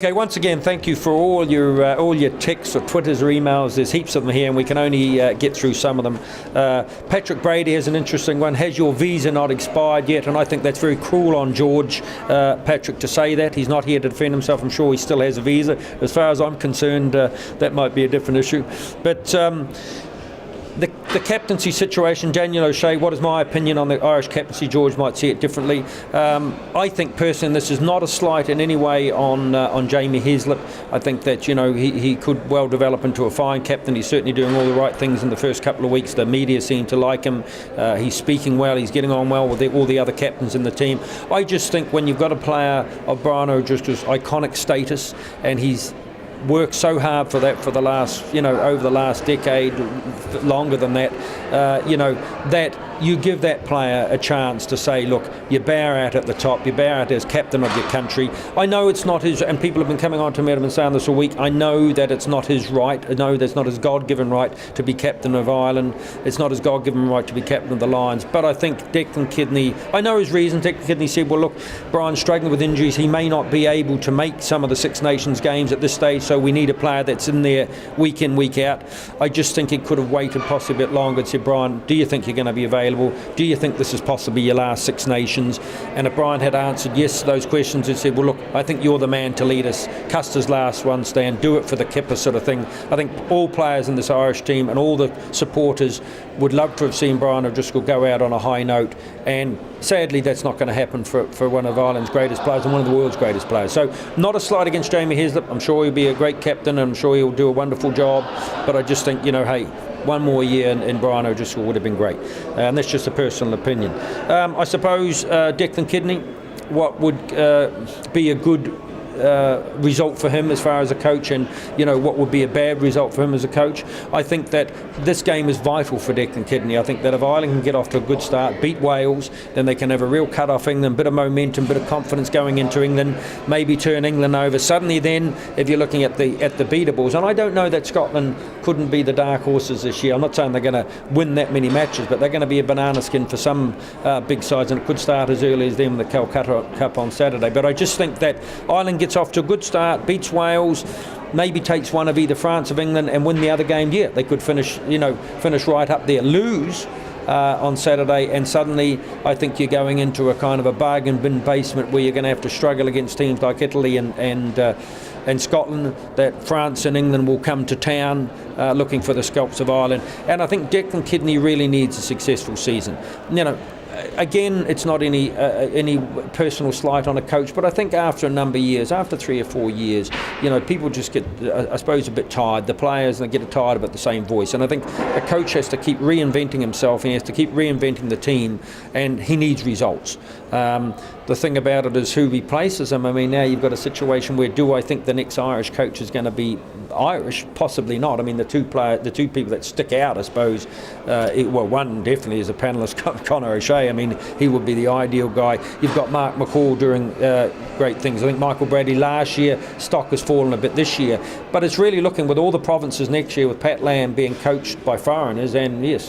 Okay, once again, thank you for all your texts or Twitters or emails. There's heaps of them here, and we can only get through some of them. Patrick Brady has an interesting one. Has your visa not expired yet? And I think that's very cruel on George, Patrick, to say that. He's not here to defend himself. I'm sure he still has a visa. As far as I'm concerned, that might be a different issue. But the captaincy situation, Daniel O'Shea, what is my opinion on the Irish captaincy? George might see it differently. I think personally this is not a slight in any way on Jamie Heaslip. I think that he could well develop into a fine captain. He's certainly doing all the right things in the first couple of weeks. The media seem to like him. He's speaking well. He's getting on well with all the other captains in the team. I just think when you've got a player of Brian O'Driscoll's iconic status, and he's worked so hard for that for the last, over the last decade, longer than that, that you give that player a chance to say, look, you bow out at the top, you bow out as captain of your country. I know it's not his, and people have been coming on to me and saying this all week, I know that it's not his right, I know that's not his God-given right to be captain of Ireland, it's not his God-given right to be captain of the Lions, but I think Declan Kidney, I know his reason. Declan Kidney said, well look, Brian's struggling with injuries, he may not be able to make some of the Six Nations games at this stage, so we need a player that's in there week in, week out. I just think he could have waited possibly a bit longer and said, Brian, do you think you're going to be available? Do you think this is possibly your last Six Nations? And if Brian had answered yes to those questions and said, well look, I think you're the man to lead us, Custer's last one stand, do it for the kipper sort of thing. I think all players in this Irish team and all the supporters would love to have seen Brian O'Driscoll go out on a high note, and sadly that's not going to happen for one of Ireland's greatest players and one of the world's greatest players. So not a slight against Jamie Heaslip. I'm sure he'll be a great captain and I'm sure he'll do a wonderful job, but I just think, hey, one more year in Brian O'Driscoll would have been great, and that's just a personal opinion. I suppose Declan Kidney, what would be a good result for him as far as a coach, and what would be a bad result for him as a coach? I think that this game is vital for Declan Kidney. I think that if Ireland can get off to a good start, beat Wales, then they can have a real cut off England, bit of momentum, bit of confidence going into England, maybe turn England over. Suddenly then, if you're looking at the beatables, and I don't know that Scotland couldn't be the dark horses this year. I'm not saying they're going to win that many matches, but they're going to be a banana skin for some big sides, and it could start as early as them in the Calcutta Cup on Saturday. But I just think that Ireland gets off to a good start, beats Wales, maybe takes one of either France or England and win the other game. Yeah, they could finish right up there. Lose on Saturday, and suddenly I think you're going into a kind of a bargain bin basement where you're going to have to struggle against teams like Italy and Scotland, that France and England will come to town looking for the scalps of Ireland. And I think Declan Kidney really needs a successful season. Again, it's not any personal slight on a coach, but I think after a number of years, after 3 or 4 years, people just get, I suppose, a bit tired. The players, and they get tired about the same voice. And I think a coach has to keep reinventing himself. He has to keep reinventing the team, and he needs results. The thing about it is who replaces him. I mean, now you've got a situation where, do I think the next Irish coach is going to be Irish? Possibly not. I mean, the two people that stick out, I suppose, one definitely is a panellist, Conor O'Shea. I mean, he would be the ideal guy. You've got Mark McCall doing great things. I think Michael Bradley last year, stock has fallen a bit this year, but it's really looking with all the provinces next year, with Pat Lam being coached by foreigners and yes,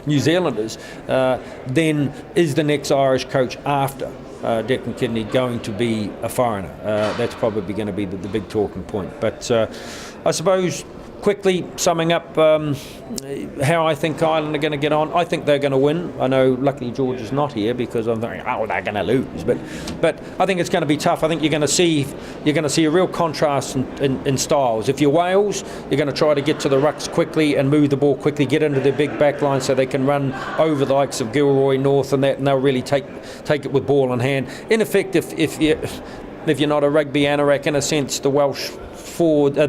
New Zealanders, then is the next Irish coach after Declan Kidney going to be a foreigner? That's probably going to be the big talking point. But I suppose, quickly summing up how I think Ireland are going to get on, I think they're going to win. I know luckily George is not here because I'm thinking, they're going to lose. But I think it's going to be tough. I think you're going to see a real contrast in styles. If you're Wales, you're going to try to get to the rucks quickly and move the ball quickly, get into their big back line so they can run over the likes of Gilroy, North and that, and they'll really take it with ball in hand. In effect, if you're not a rugby anorak, in a sense, the Welsh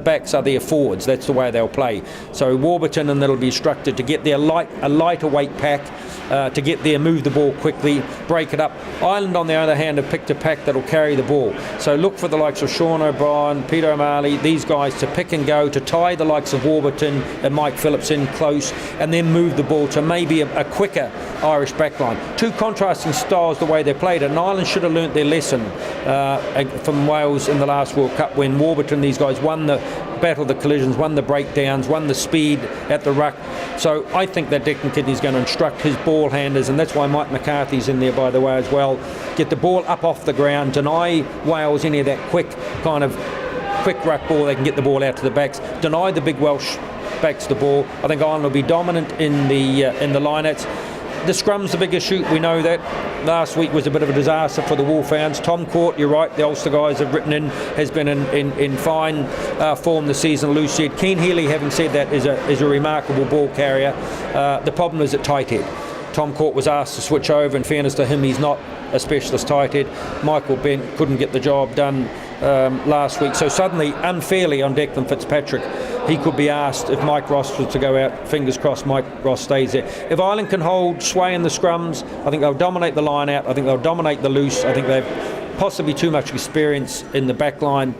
backs are their forwards. That's the way they'll play. So Warburton, and that'll be structured to get their a lighter weight pack, to get there, move the ball quickly, break it up. Ireland, on the other hand, have picked a pack that'll carry the ball. So look for the likes of Sean O'Brien, Peter O'Malley, these guys to pick and go, to tie the likes of Warburton and Mike Phillips in close, and then move the ball to maybe a quicker Irish backline. Two contrasting styles the way they played it, and Ireland should have learnt their lesson from Wales in the last World Cup, when Warburton, these guys won the battle of the collisions, won the breakdowns, won the speed at the ruck. So I think that Declan Kidney's going to instruct his ball handlers, and that's why Mike McCarthy's in there, by the way, as well. Get the ball up off the ground, deny Wales any of that quick kind of quick ruck ball, they can get the ball out to the backs, deny the big Welsh backs the ball. I think Ireland will be dominant in the line-outs. The scrum's the big issue, we know that. Last week was a bit of a disaster for the Wolfhounds. Tom Court, you're right, the Ulster guys have written in, has been in fine form this season, loose head. Cian Healy, having said that, is a remarkable ball carrier. The problem is at tight head. Tom Court was asked to switch over. In fairness to him, he's not a specialist tight head. Michael Bent couldn't get the job done last week. So suddenly, unfairly on Declan Fitzpatrick, he could be asked if Mike Ross was to go out. Fingers crossed Mike Ross stays there. If Ireland can hold sway in the scrums, I think they'll dominate the line out. I think they'll dominate the loose. I think they've possibly too much experience in the back line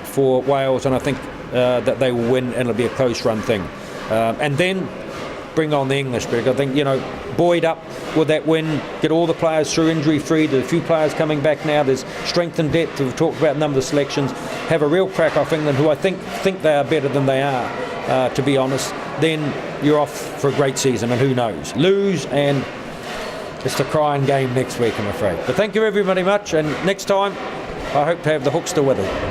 for Wales, and I think that they will win, and it'll be a close run thing. And then bring on the English, because I think, buoyed up with that win, get all the players through injury free. There's a few players coming back now. There's strength and depth. We've talked about a number of selections. Have a real crack off England, who I think they are better than they are, to be honest. Then you're off for a great season, and who knows? Lose, and it's the crying game next week, I'm afraid. But thank you everybody much, and next time I hope to have the Hookster with us.